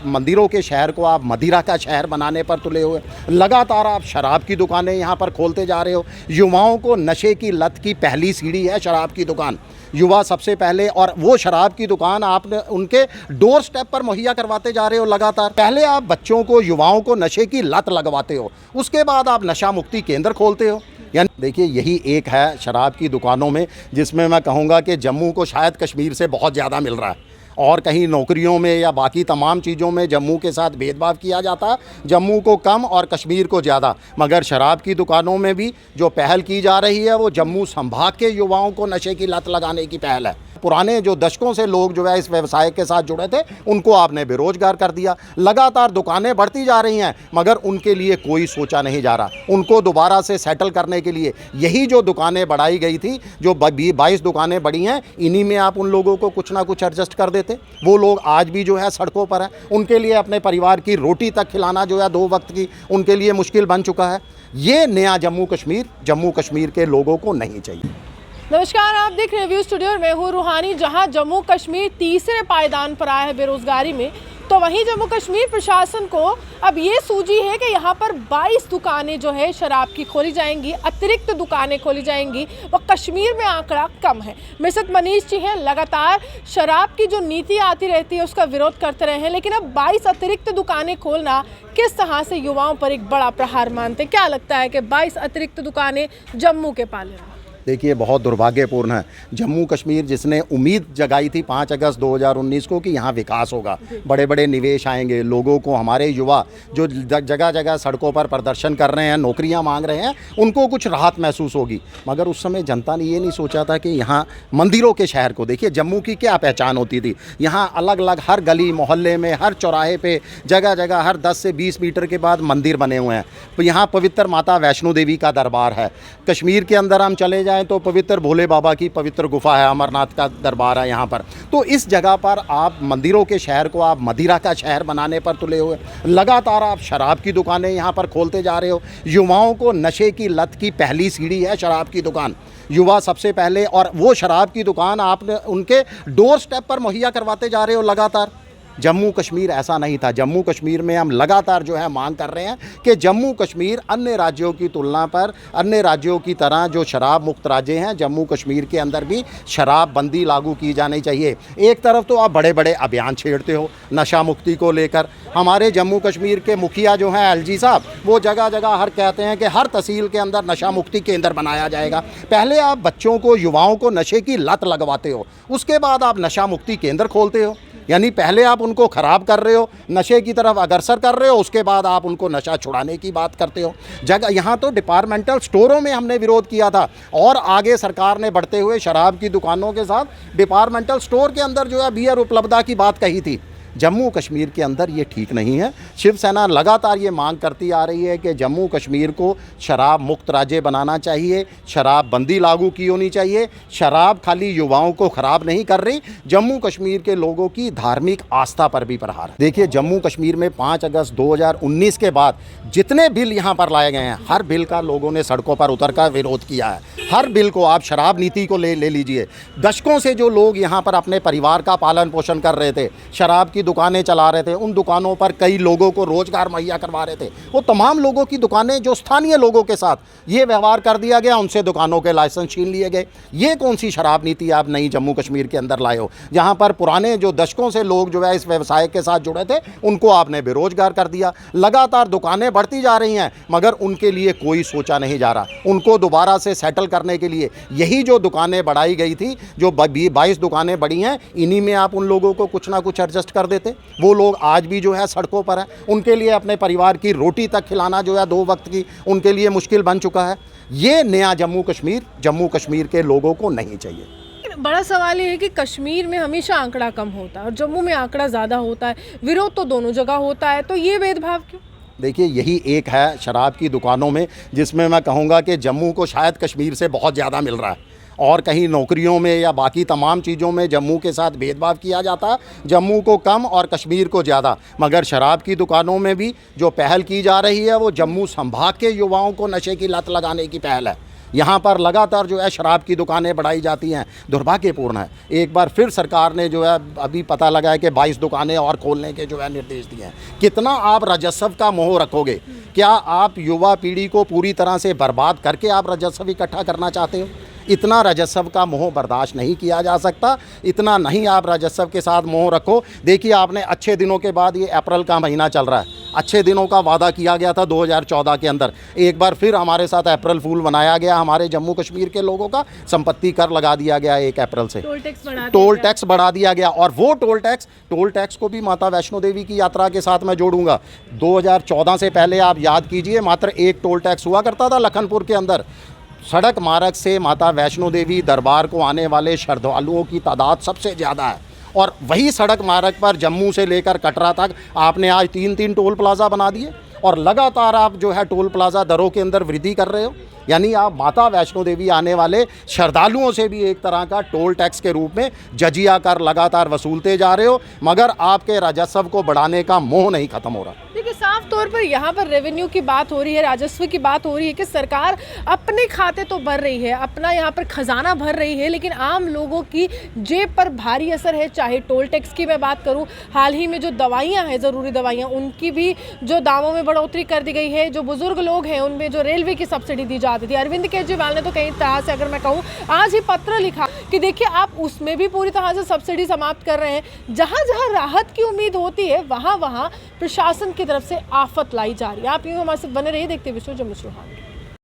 मंदिरों के शहर को आप मदिरा का शहर बनाने पर तुले हुए, लगातार आप शराब की दुकानें यहाँ पर खोलते जा रहे हो। युवाओं को नशे की लत की पहली सीढ़ी है शराब की दुकान। युवा सबसे पहले, और वो शराब की दुकान आपने उनके डोर स्टेप पर मुहैया करवाते जा रहे हो लगातार। पहले आप बच्चों को, युवाओं को नशे की लत लगवाते हो, उसके बाद आप नशा मुक्ति केंद्र खोलते हो। यानी देखिए, यही एक है शराब की दुकानों में, जिसमें मैं कहूँगा कि जम्मू को शायद कश्मीर से बहुत ज़्यादा मिल रहा है। और कहीं नौकरियों में या बाकी तमाम चीज़ों में जम्मू के साथ भेदभाव किया जाता, जम्मू को कम और कश्मीर को ज़्यादा। मगर शराब की दुकानों में भी जो पहल की जा रही है वो जम्मू संभाग के युवाओं को नशे की लत लगाने की पहल है। पुराने जो दशकों से लोग जो है इस व्यवसाय के साथ जुड़े थे, उनको आपने बेरोजगार कर दिया। लगातार दुकानें बढ़ती जा रही हैं, मगर उनके लिए कोई सोचा नहीं जा रहा। उनको दोबारा से सेटल करने के लिए यही जो दुकानें बढ़ाई गई थी, जो 22 दुकानें बढ़ी हैं, इन्हीं में आप उन लोगों को कुछ ना कुछ एडजस्ट कर देते। वो लोग आज भी जो है सड़कों पर हैं। उनके लिए अपने परिवार की रोटी तक खिलाना जो है 2 वक्त की, उनके लिए मुश्किल बन चुका है। ये नया जम्मू कश्मीर के लोगों को नहीं चाहिए। नमस्कार, आप देख रहे हैं व्यू स्टूडियो। मैं हूँ रूहानी। जहां जम्मू कश्मीर तीसरे पायदान पर आया है बेरोजगारी में, तो वहीं जम्मू कश्मीर प्रशासन को अब ये सूझी है कि यहाँ पर 22 दुकानें जो है शराब की खोली जाएंगी, अतिरिक्त दुकानें खोली जाएंगी। वो कश्मीर में आंकड़ा कम है। मेरे साथ मनीष जी हैं। लगातार शराब की जो नीति आती रहती है उसका विरोध करते रहे हैं, लेकिन अब 22 अतिरिक्त दुकानें खोलना किस तरह से युवाओं पर एक बड़ा प्रहार मानते हैं? क्या लगता है कि 22 अतिरिक्त दुकानें जम्मू के पाले में? देखिए, बहुत दुर्भाग्यपूर्ण है। जम्मू कश्मीर जिसने उम्मीद जगाई थी 5 अगस्त 2019 को कि यहाँ विकास होगा, बड़े बड़े निवेश आएंगे, लोगों को, हमारे युवा जो जगह जगह सड़कों पर प्रदर्शन कर रहे हैं, नौकरियाँ मांग रहे हैं, उनको कुछ राहत महसूस होगी। मगर उस समय जनता ने ये नहीं सोचा था कि यहाँ मंदिरों के शहर को देखिए। जम्मू की क्या पहचान होती थी? यहाँ अलग अलग हर गली मोहल्ले में, हर चौराहे पे, जगह जगह हर 10 से 20 मीटर के बाद मंदिर बने हुए हैं। तो यहाँ पवित्र माता वैष्णो देवी का दरबार है। कश्मीर के अंदर हम चले तो पवित्र भोले बाबा की पवित्र गुफा है, अमरनाथ का दरबार है यहाँ पर। तो इस जगह पर आप मंदिरों के शहर को आप मदिरा का शहर बनाने पर तुले हुए, लगातार आप शराब की दुकानें यहाँ पर खोलते जा रहे हो। युवाओं को नशे की लत की पहली सीढ़ी है शराब की दुकान। युवा सबसे पहले, और वो शराब की दुकान आपने उनके डोर स्टेप पर मुहैया करवाते जा रहे हो लगातार। जम्मू कश्मीर ऐसा नहीं था। जम्मू कश्मीर में हम लगातार जो है मांग कर रहे हैं कि जम्मू कश्मीर अन्य राज्यों की तुलना पर, अन्य राज्यों की तरह जो शराब मुक्त राज्य हैं, जम्मू कश्मीर के अंदर भी शराब बंदी लागू की जानी चाहिए। एक तरफ तो आप बड़े बड़े अभियान छेड़ते हो नशा मुक्ति को लेकर। हमारे जम्मू कश्मीर के मुखिया जो हैं एलजी साहब, वो जगह जगह हर कहते हैं कि हर तहसील के अंदर नशा मुक्ति केंद्र बनाया जाएगा। पहले आप बच्चों को, युवाओं को नशे की लत लगवाते हो, उसके बाद आप नशा मुक्ति केंद्र खोलते हो। यानी पहले आप उनको ख़राब कर रहे हो, नशे की तरफ अग्रसर कर रहे हो, उसके बाद आप उनको नशा छुड़ाने की बात करते हो। जगह यहाँ तो डिपार्टमेंटल स्टोरों में हमने विरोध किया था, और आगे सरकार ने बढ़ते हुए शराब की दुकानों के साथ डिपार्टमेंटल स्टोर के अंदर जो है बियर उपलब्धता की बात कही थी। जम्मू कश्मीर के अंदर ये ठीक नहीं है। शिवसेना लगातार ये मांग करती आ रही है कि जम्मू कश्मीर को शराब मुक्त राज्य बनाना चाहिए, शराब बंदी लागू की होनी चाहिए। शराब खाली युवाओं को ख़राब नहीं कर रही, जम्मू कश्मीर के लोगों की धार्मिक आस्था पर भी प्रहार है। देखिए, जम्मू कश्मीर में 5 अगस्त 2019 के बाद जितने बिल यहाँ पर लाए गए हैं, हर बिल का लोगों ने सड़कों पर उतर कर विरोध किया है। हर बिल को, आप शराब नीति को ले लीजिए। दशकों से जो लोग यहाँ पर अपने परिवार का पालन पोषण कर रहे थे, शराब की दुकानें चला रहे थे, उन दुकानों पर कई लोगों को रोजगार मुहैया करवा रहे थे, वो तमाम लोगों की दुकानें, जो स्थानीय लोगों के साथ ये व्यवहार कर दिया गया, उनसे दुकानों के लाइसेंस छीन लिए गए। ये कौन सी शराब नीति आप नई जम्मू कश्मीर के अंदर लाए हो? जहां पर पुराने जो दशकों से लोग जो है इस व्यवसाय के साथ जुड़े थे, उनको आपने बेरोजगार कर दिया। लगातार दुकानें बढ़ती जा रही हैं, मगर उनके लिए कोई सोचा नहीं जा रहा। उनको दोबारा से सेटल करने के लिए यही जो दुकानें बढ़ाई गई थी, जो 22 दुकानें बढ़ी हैं, इन्हीं में आप उन लोगों को कुछ ना कुछ एडजस्ट कर देते। वो लोग आज भी जो है सड़कों पर हैं। उनके लिए अपने परिवार की रोटी तक खिलाना जो है 2 वक्त की, उनके लिए मुश्किल बन चुका है। ये नया जम्मू कश्मीर के लोगों को नहीं चाहिए। बड़ा सवाल ये है कि कश्मीर में हमेशा आंकड़ा कम होता है और जम्मू में आंकड़ा ज़्यादा होता है। विरोध तो दोनों जगह होता है, तो ये भेदभाव क्यों? देखिए, यही एक है शराब की दुकानों में, जिसमें मैं कहूँगा कि जम्मू को शायद कश्मीर से बहुत ज़्यादा मिल रहा है। और कहीं नौकरियों में या बाकी तमाम चीज़ों में जम्मू के साथ भेदभाव किया जाता, जम्मू को कम और कश्मीर को ज़्यादा। मगर शराब की दुकानों में भी जो पहल की जा रही है वो जम्मू संभाग के युवाओं को नशे की लत लगाने की पहल है। यहाँ पर लगातार जो है शराब की दुकानें बढ़ाई जाती हैं, दुर्भाग्यपूर्ण है। एक बार फिर सरकार ने जो है अभी पता लगा है कि 22 दुकानें और खोलने के जो है निर्देश दिए हैं। कितना आप राजस्व का मोह रखोगे? क्या आप युवा पीढ़ी को पूरी तरह से बर्बाद करके आप राजस्व इकट्ठा करना चाहते हो? इतना राजस्व का मोह बर्दाश्त नहीं किया जा सकता, इतना नहीं आप राजस्व के साथ मोह रखो। देखिए, आपने अच्छे दिनों के बाद, ये अप्रैल का महीना चल रहा है, अच्छे दिनों का वादा किया गया था 2014 के अंदर, एक बार फिर हमारे साथ अप्रैल फूल बनाया गया। हमारे जम्मू कश्मीर के लोगों का संपत्ति कर लगा दिया गया 1 अप्रैल से, टोल टैक्स बढ़ा दिया गया। और वो टोल टैक्स को भी माता वैष्णो देवी की यात्रा के साथ मैं जोड़ूंगा। 2014 से पहले आप याद कीजिए, मात्र 1 टोल टैक्स हुआ करता था लखनपुर के अंदर। सड़क मार्ग से माता वैष्णो देवी दरबार को आने वाले श्रद्धालुओं की तादाद सबसे ज़्यादा है, और वही सड़क मार्ग पर जम्मू से लेकर कटरा तक आपने आज 3-3 टोल प्लाज़ा बना दिए, और लगातार आप जो है टोल प्लाज़ा दरों के अंदर वृद्धि कर रहे हो। यानी आप माता वैष्णो देवी आने वाले श्रद्धालुओं से भी एक तरह का टोल टैक्स के रूप में जजिया कर लगातार वसूलते जा रहे हो, मगर आपके राजस्व को बढ़ाने का मोह नहीं खत्म हो रहा। देखिए, साफ तौर पर यहाँ पर रेवेन्यू की बात हो रही है, राजस्व की बात हो रही है कि सरकार अपने खाते तो भर रही है, अपना यहाँ पर खजाना भर रही है, लेकिन आम लोगों की जेब पर भारी असर है। चाहे टोल टैक्स की मैं बात करूँ, हाल ही में जो दवाइयाँ हैं, ज़रूरी दवाइयाँ, उनकी भी जो दामों में बढ़ोतरी कर दी गई है। जो बुजुर्ग लोग हैं उनमें जो रेलवे की सब्सिडी दी जाती थी, अरविंद केजरीवाल ने तो कई तरह से, अगर मैं कहूँ, आज ही पत्र लिखा कि देखिए आप उसमें भी पूरी तरह से सब्सिडी समाप्त कर रहे हैं। जहाँ जहाँ राहत की उम्मीद होती है, वहाँ वहाँ प्रशासन की तरफ से आफत लाई जा रही है। आप यूँ हमारे साथ बने रहिए, देखते विश्व जम्मू से।